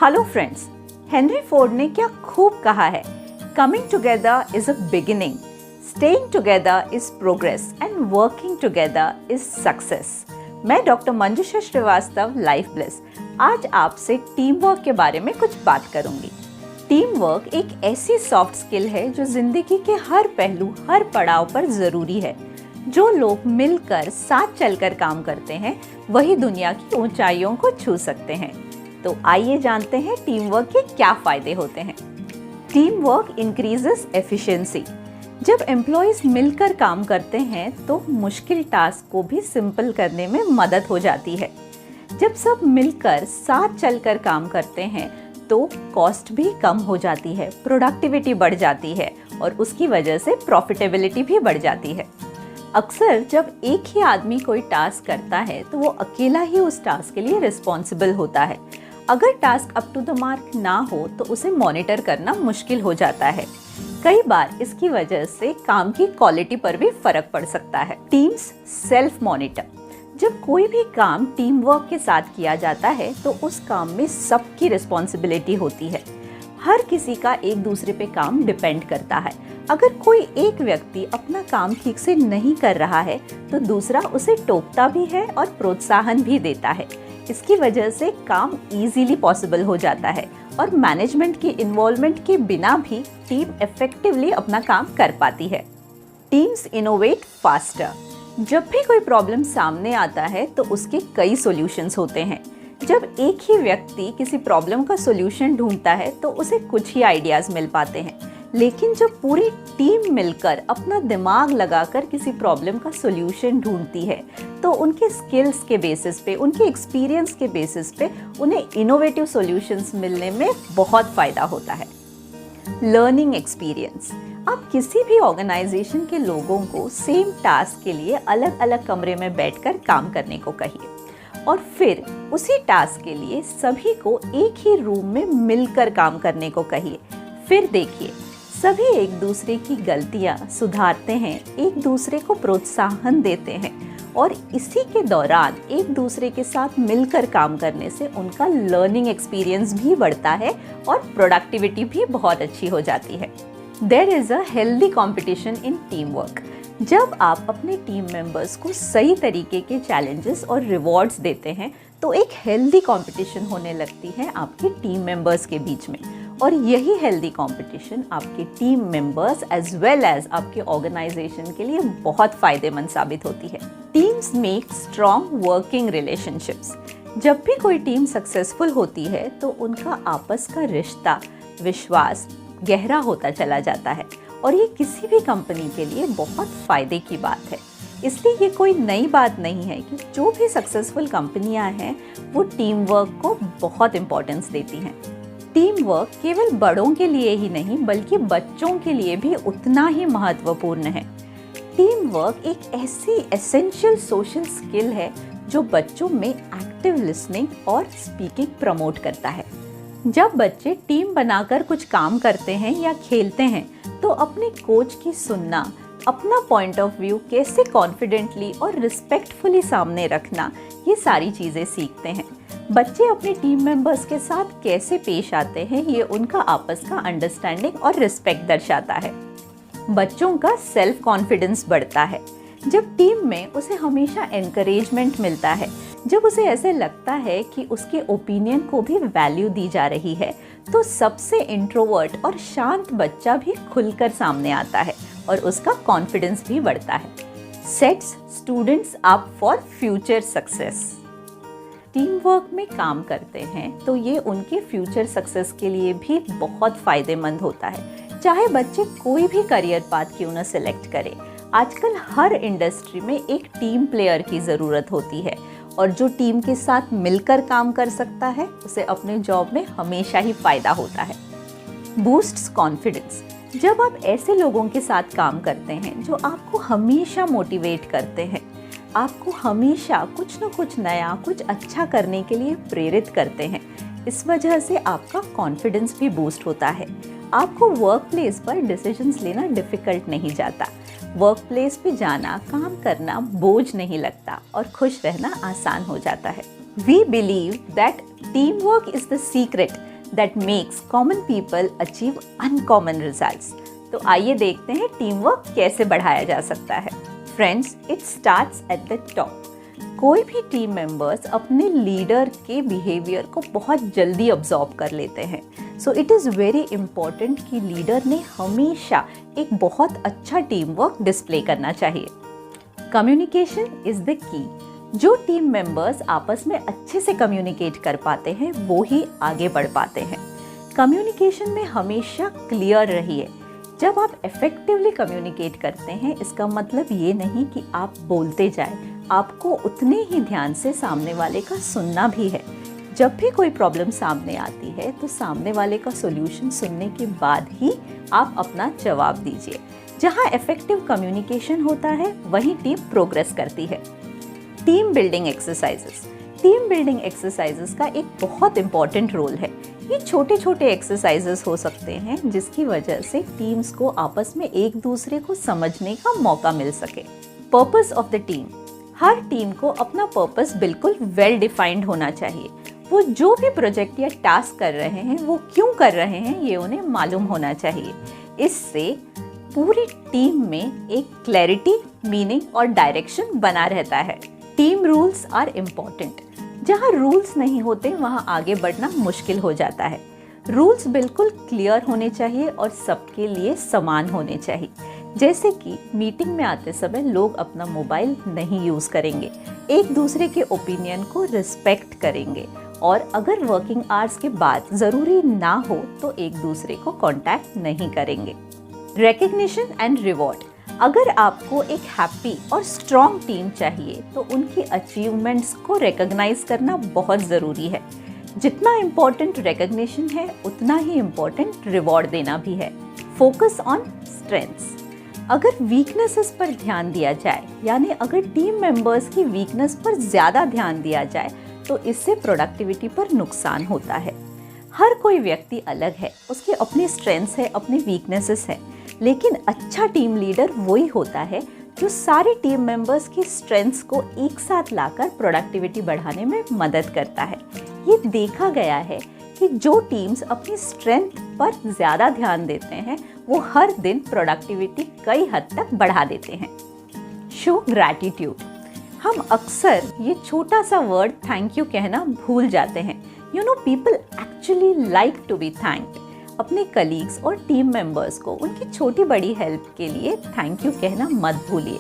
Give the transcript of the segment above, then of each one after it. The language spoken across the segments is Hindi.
हेलो फ्रेंड्स, हेनरी फोर्ड ने क्या खूब कहा है, coming together is a beginning, staying together is progress and working together is success. मैं डॉक्टर मंजुषा श्रीवास्तव, लाइफ ब्लिस, आज आपसे टीम वर्क के बारे में कुछ बात करूंगी। टीम वर्क एक ऐसी सॉफ्ट स्किल है जो जिंदगी के हर पहलू, हर पड़ाव पर जरूरी है। जो लोग मिलकर साथ चलकर काम करते हैं वही दुनिया की ऊंचाइयों को छू सकते हैं। तो आइए जानते हैं टीम वर्क के क्या फायदे होते हैं। Team work increases efficiency. जब एम्प्लॉयज मिलकर काम करते हैं तो मुश्किल टास्क को भी सिंपल करने में मदद हो जाती है। जब सब मिलकर साथ चलकर काम करते हैं तो कॉस्ट भी कम हो जाती है, प्रोडक्टिविटी बढ़ जाती है और उसकी वजह से प्रॉफिटेबिलिटी भी बढ़ जाती है। अक्सर जब एक ही आदमी कोई टास्क करता है तो वो अकेला ही उस टास्क के लिए रिस्पॉन्सिबल होता है। अगर task up to the mark ना हो तो उसे मॉनिटर करना मुश्किल हो जाता है। कई बार इसकी वजह से काम की क्वालिटी पर भी फर्क पड़ सकता है। Teams self monitor. जब कोई भी काम टीम वर्क के साथ किया जाता है तो उस काम में सबकी रिस्पॉन्सिबिलिटी होती है। हर किसी का एक दूसरे पे काम डिपेंड करता है। अगर कोई एक व्यक्ति अपना काम ठीक से नहीं कर रहा है तो दूसरा उसे टोकता भी है और प्रोत्साहन भी देता है। इसकी वजह से काम इजीली पॉसिबल हो जाता है और मैनेजमेंट की इन्वॉल्वमेंट के बिना भी टीम इफेक्टिवली अपना काम कर पाती है। Teams innovate faster. जब भी कोई प्रॉब्लम सामने आता है तो उसके कई सॉल्यूशंस होते हैं। जब एक ही व्यक्ति किसी प्रॉब्लम का सॉल्यूशन ढूंढता है तो उसे कुछ ही आइडियाज मिल पाते हैं, लेकिन जब पूरी टीम मिलकर अपना दिमाग लगाकर किसी प्रॉब्लम का सॉल्यूशन ढूंढती है तो उनके स्किल्स के बेसिस पे, उनके एक्सपीरियंस के बेसिस पे उन्हें इनोवेटिव सॉल्यूशंस मिलने में बहुत फ़ायदा होता है। Learning experience. आप किसी भी ऑर्गेनाइजेशन के लोगों को सेम टास्क के लिए अलग अलग कमरे में बैठकर काम करने को कहिए और फिर उसी टास्क के लिए सभी को एक ही रूम में मिलकर काम करने को कहिए। फिर देखिए, सभी एक दूसरे की गलतियां सुधारते हैं, एक दूसरे को प्रोत्साहन देते हैं और इसी के दौरान एक दूसरे के साथ मिलकर काम करने से उनका लर्निंग एक्सपीरियंस भी बढ़ता है और प्रोडक्टिविटी भी बहुत अच्छी हो जाती है। There is a healthy competition in team work. जब आप अपने टीम मेंबर्स को सही तरीके के चैलेंजेस और रिवॉर्ड्स देते हैं तो एक हेल्दी कंपटीशन होने लगती है आपके टीम मेंबर्स के बीच में और यही हेल्दी कंपटीशन आपके team members as well as आपके ऑर्गेनाइजेशन के लिए बहुत फायदेमंद साबित होती है। Teams make strong working relationships. जब भी कोई टीम सक्सेसफुल होती है तो उनका आपस का रिश्ता, विश्वास गहरा होता चला जाता है और ये किसी भी कंपनी के लिए बहुत फ़ायदे की बात है। इसलिए ये कोई नई बात नहीं है कि जो भी सक्सेसफुल कंपनियां हैं वो टीम वर्क को बहुत इम्पोर्टेंस देती हैं। टीम वर्क केवल बड़ों के लिए ही नहीं बल्कि बच्चों के लिए भी उतना ही महत्वपूर्ण है। टीम वर्क एक ऐसी एसेंशियल सोशल स्किल है जो बच्चों में एक्टिव लिसनिंग और स्पीकिंग प्रमोट करता है। जब बच्चे टीम बनाकर कुछ काम करते हैं या खेलते हैं तो अपने कोच की सुनना, अपना पॉइंट ऑफ व्यू कैसे कॉन्फिडेंटली और रिस्पेक्टफुली सामने रखना, ये सारी चीज़ें सीखते हैं। बच्चे अपने टीम मेंबर्स के साथ कैसे पेश आते हैं ये उनका आपस का अंडरस्टैंडिंग और रिस्पेक्ट दर्शाता है। बच्चों का सेल्फ कॉन्फिडेंस बढ़ता है जब टीम में उसे हमेशा एनकरेजमेंट मिलता है। जब उसे ऐसे लगता है कि उसके ओपिनियन को भी वैल्यू दी जा रही है तो सबसे इंट्रोवर्ट और शांत बच्चा भी खुलकर सामने आता है और उसका कॉन्फिडेंस भी बढ़ता है। Sets students up for future success. Team work में काम करते हैं तो ये उनके फ्यूचर सक्सेस के लिए भी बहुत फायदेमंद होता है। चाहे बच्चे कोई भी करियर पाथ क्यों न सिलेक्ट करें, आजकल हर इंडस्ट्री में एक टीम प्लेयर की ज़रूरत होती है और जो टीम के साथ मिलकर काम कर सकता है उसे अपने जॉब में हमेशा ही फायदा होता है। Boosts confidence. जब आप ऐसे लोगों के साथ काम करते हैं जो आपको हमेशा मोटिवेट करते हैं, आपको हमेशा कुछ न कुछ नया, कुछ अच्छा करने के लिए प्रेरित करते हैं, इस वजह से आपका कॉन्फिडेंस भी बूस्ट होता है। आपको वर्क प्लेस पर डिसीजंस लेना डिफ़िकल्ट नहीं जाता। वर्क प्लेस पे जाना, काम करना बोझ नहीं लगता और खुश रहना आसान हो जाता है। We believe that teamwork is the secret that makes common people achieve uncommon results. तो आइए देखते हैं टीम वर्क कैसे बढ़ाया जा सकता है। Friends, it starts at the top. कोई भी टीम मेंबर्स अपने लीडर के बिहेवियर को बहुत जल्दी ऑब्जॉर्व कर लेते हैं। So it is very important कि लीडर ने हमेशा एक बहुत अच्छा टीम वर्क डिस्प्ले करना चाहिए। Communication is the key. जो टीम मेंबर्स आपस में अच्छे से कम्युनिकेट कर पाते हैं वो ही आगे बढ़ पाते हैं। कम्युनिकेशन में हमेशा क्लियर रहिए। जब आप इफेक्टिवली कम्युनिकेट करते हैं, इसका मतलब ये नहीं कि आप बोलते जाएं, आपको उतने ही ध्यान से सामने वाले का सुनना भी है। जब भी कोई प्रॉब्लम सामने आती है तो सामने वाले का सॉल्यूशन सुनने के बाद ही आप अपना जवाब दीजिए। जहाँ इफेक्टिव कम्युनिकेशन होता है वहीं टीम प्रोग्रेस करती है। Team building exercises. Team building exercises का एक बहुत इंपॉर्टेंट रोल है। ये छोटे छोटे एक्सरसाइजेस हो सकते हैं जिसकी वजह से टीम्स को आपस में एक दूसरे को समझने का मौका मिल सके। Purpose of the team. Her team को अपना पर्पस बिल्कुल वेल डिफाइंड होना चाहिए। वो जो भी प्रोजेक्ट या टास्क कर रहे हैं वो क्यों कर रहे हैं ये उन्हें मालूम होना चाहिए। इससे पूरी टीम में एक क्लैरिटी, मीनिंग और डायरेक्शन बना रहता है। Team rules are important. जहाँ रूल्स नहीं होते वहाँ आगे बढ़ना मुश्किल हो जाता है। रूल्स बिल्कुल क्लियर होने चाहिए और सबके लिए समान होने चाहिए। जैसे कि मीटिंग में आते समय लोग अपना मोबाइल नहीं यूज़ करेंगे, एक दूसरे के ओपिनियन को रिस्पेक्ट करेंगे और अगर वर्किंग आवर्स के बाद ज़रूरी ना हो तो एक दूसरे को कांटेक्ट नहीं करेंगे। Recognition and reward. अगर आपको एक हैप्पी और स्ट्रॉन्ग टीम चाहिए तो उनकी अचीवमेंट्स को रिकॉग्नाइज करना बहुत ज़रूरी है। जितना इम्पोर्टेंट रिकग्निशन है उतना ही इम्पोर्टेंट रिवॉर्ड देना भी है। Focus on strengths. अगर वीकनेसेस पर ध्यान दिया जाए, यानी अगर टीम मेंबर्स की वीकनेस पर ज़्यादा ध्यान दिया जाए तो इससे प्रोडक्टिविटी पर नुकसान होता है। हर कोई व्यक्ति अलग है, उसके अपने स्ट्रेंथ्स है, अपने वीकनेसेस है, लेकिन अच्छा टीम लीडर वही होता है जो सारे टीम मेंबर्स की स्ट्रेंथ्स को एक साथ लाकर प्रोडक्टिविटी बढ़ाने में मदद करता है। ये देखा गया है कि जो टीम्स अपनी स्ट्रेंथ पर ज़्यादा ध्यान देते हैं वो हर दिन प्रोडक्टिविटी कई हद तक बढ़ा देते हैं। Show gratitude. हम अक्सर ये छोटा सा वर्ड थैंक यू कहना भूल जाते हैं। You know, people actually like to be thanked. अपने कलीग्स और टीम मेंबर्स को उनकी छोटी बड़ी हेल्प के लिए थैंक यू कहना मत भूलिए।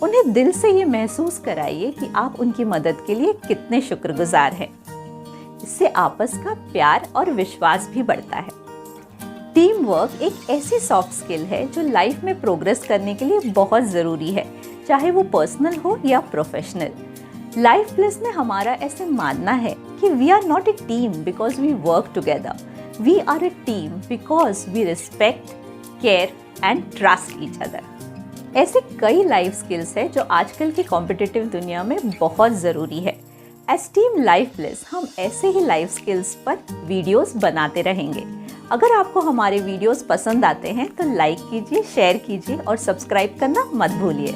उन्हें दिल से ये महसूस कराइए कि आप उनकी मदद के लिए कितने शुक्रगुजार हैं। इससे आपस का प्यार और विश्वास भी बढ़ता है। टीम वर्क एक ऐसी सॉफ्ट स्किल है जो लाइफ में प्रोग्रेस करने के लिए बहुत ज़रूरी है, चाहे वो पर्सनल हो या प्रोफेशनल। लाइफ प्लस में हमारा ऐसे मानना है कि we are not a team because we work together, we are a team because we respect, care and trust each other. ऐसे कई लाइफ स्किल्स हैं जो आजकल की कॉम्पिटिटिव दुनिया में बहुत ज़रूरी है। एज टीम लाइफ प्लस हम ऐसे ही लाइफ स्किल्स पर वीडियोस बनाते रहेंगे। अगर आपको हमारे वीडियोस पसंद आते हैं तो लाइक कीजिए, शेयर कीजिए और सब्सक्राइब करना मत भूलिए।